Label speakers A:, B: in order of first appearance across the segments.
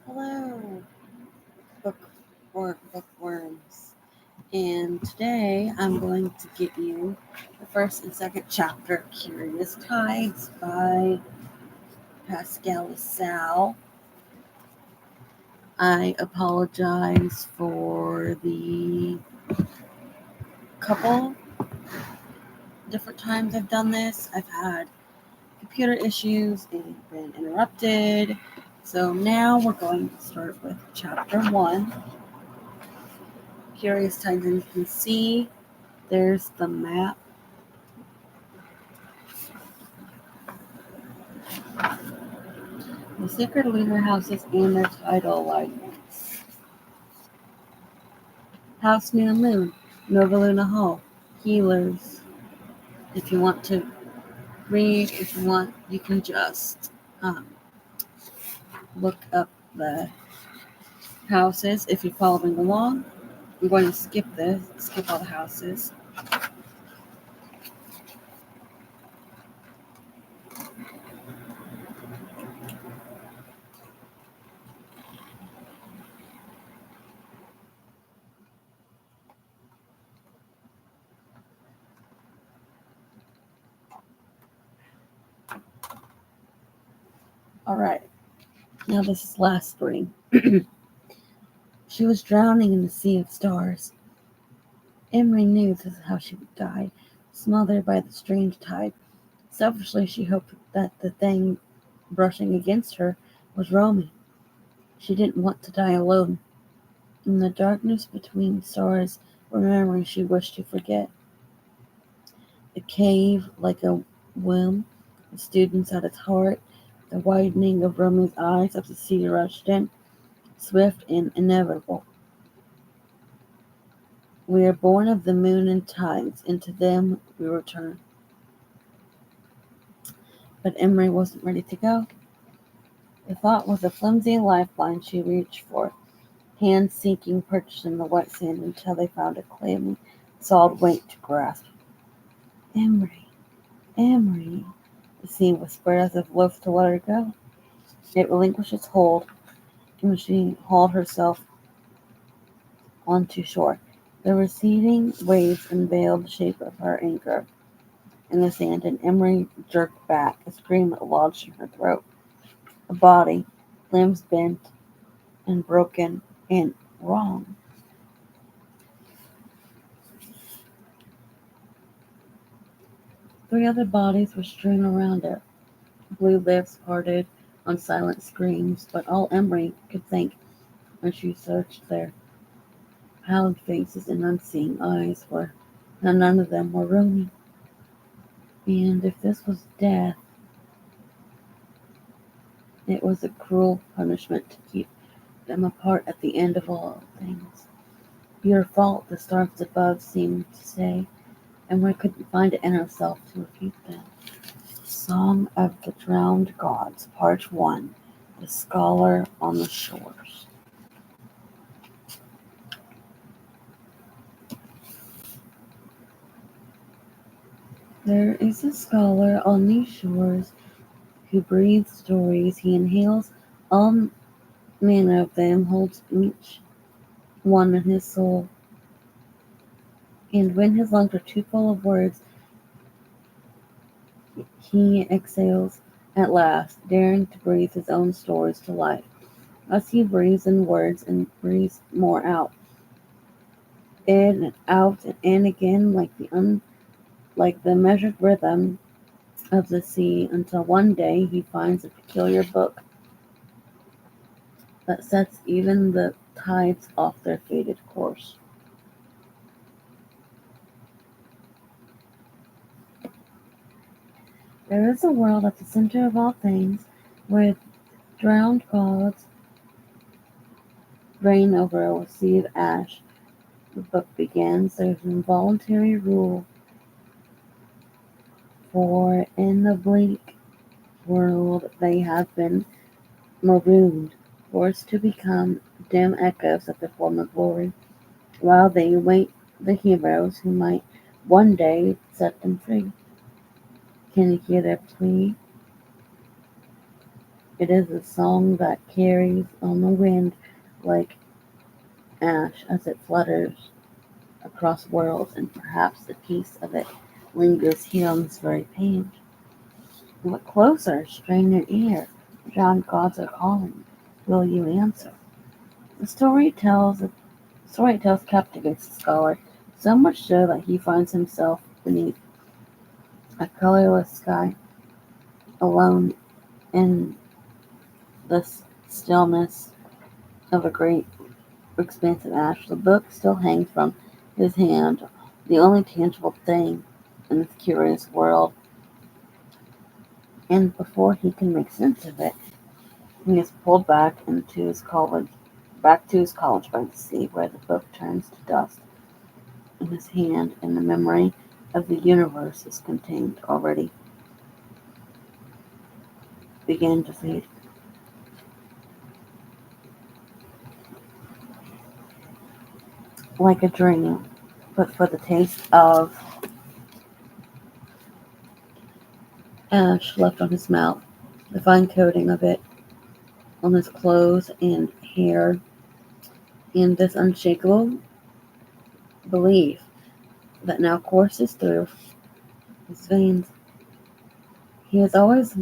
A: Hello, bookworms. And today I'm going to get you the first and second chapter of Curious Tides by Pascal Lassalle. I apologize for the couple different times I've done this. I've had computer issues and been interrupted. So now we're going to start with chapter 1. Curious Tides, and you can see there's the map. The sacred lunar houses and their tidal alignments. House New Moon, Nova Luna Hall, Healers. If you want to read, if you want, you can just look up the houses if you're following along. I'm going to skip all the houses. All right. Now this is last spring. She was drowning in the sea of stars. Emery knew this is how she would die, smothered by the strange tide. Selfishly, she hoped that the thing brushing against her was Romy. She didn't want to die alone. In the darkness between stars were memories she wished to forget. The cave, like a womb, the students at its heart, the widening of Romy's eyes as the sea rushed in, swift and inevitable. We are born of the moon and tides, into them we return. But Emery wasn't ready to go. The thought was a flimsy lifeline she reached for, hands sinking perched in the wet sand until they found a clammy, solid weight to grasp. Emery, Emery, the sea whispered as if loath to let her go. It relinquished its hold, and she hauled herself onto shore. The receding waves unveiled the shape of her anchor in the sand, and Emery jerked back, a scream lodged in her throat. A body, limbs bent and broken and wrong. Three other bodies were strewn around it. Blue lips parted on silent screams, but all Emery could think when she searched their pallid faces and unseeing eyes were that none of them were Romy. And if this was death, it was a cruel punishment to keep them apart at the end of all things. Your fault, the stars above seemed to say, and we couldn't find it in herself to refute them. Song of the Drowned Gods, Part 1, The Scholar on the Shores. There is a scholar on these shores who breathes stories. He inhales all manner of them, holds each one in his soul. And when his lungs are too full of words, he exhales at last, daring to breathe his own stories to life. Thus he breathes in words and breathes more out, in and out and again, like the measured rhythm of the sea, until one day he finds a peculiar book that sets even the tides off their fated course. There is a world at the center of all things, where drowned gods reign over a sea of ash. The book begins. There's an involuntary rule, for in the bleak world they have been marooned, forced to become dim echoes of their former glory, while they await the heroes who might one day set them free. Can you hear their plea? It is a song that carries on the wind like ash as it flutters across worlds, and perhaps a piece of it lingers here on this very page. Look closer, strain your ear. Drowned gods are calling. Will you answer? The story tells captivates the scholar, so much so that he finds himself beneath a colorless sky, alone in the stillness of a great expanse of ash. The book still hangs from his hand, the only tangible thing in this curious world, and before he can make sense of it, he is pulled back to his college by the sea, where the book turns to dust in his hand, and the memory of the universe is contained already began to fade. Like a dream, but for the taste of ash left on his mouth, the fine coating of it on his clothes and hair, and this unshakable belief that now courses through his veins. He has always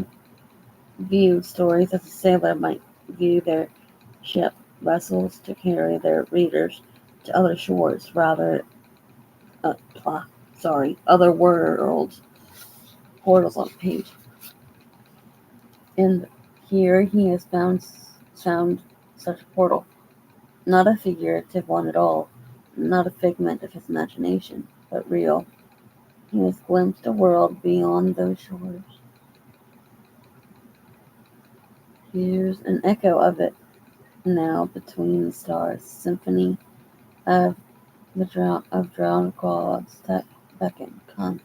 A: viewed stories as a sailor might view their ship, vessels to carry their readers to other shores, uh, other worlds, portals on the page. And here he has found such a portal, not a figurative one at all, not a figment of his imagination, but real. He has glimpsed a world beyond those shores. Here's an echo of it now between the stars, symphony of drowned gods that beckon. Come,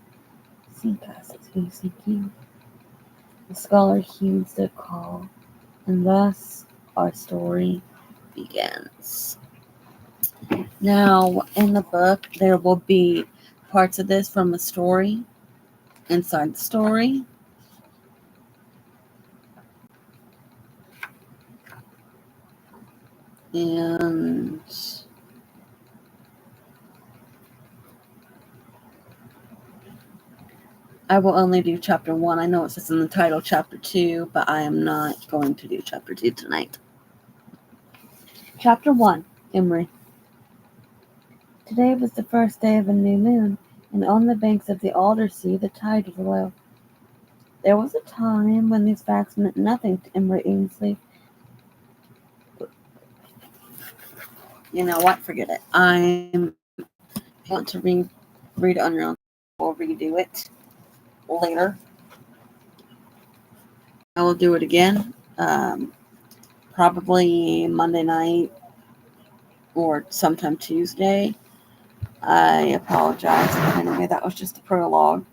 A: seek us as we seek you. The scholar heeds their call, and thus our story begins. Now, in the book, there will be parts of this from the story, inside the story, and I will only do chapter 1. I know it says in the title chapter 2, but I am not going to do chapter 2 tonight. Chapter 1, Emery. Today was the first day of a new moon, and on the banks of the Alder Sea the tide was low. There was a time when these facts meant nothing to Emery Ainsley. You know what? Forget it. I want to read it on your own. We'll redo it later. I will do it again, probably Monday night or sometime Tuesday. I apologize. But anyway, that was just the prologue.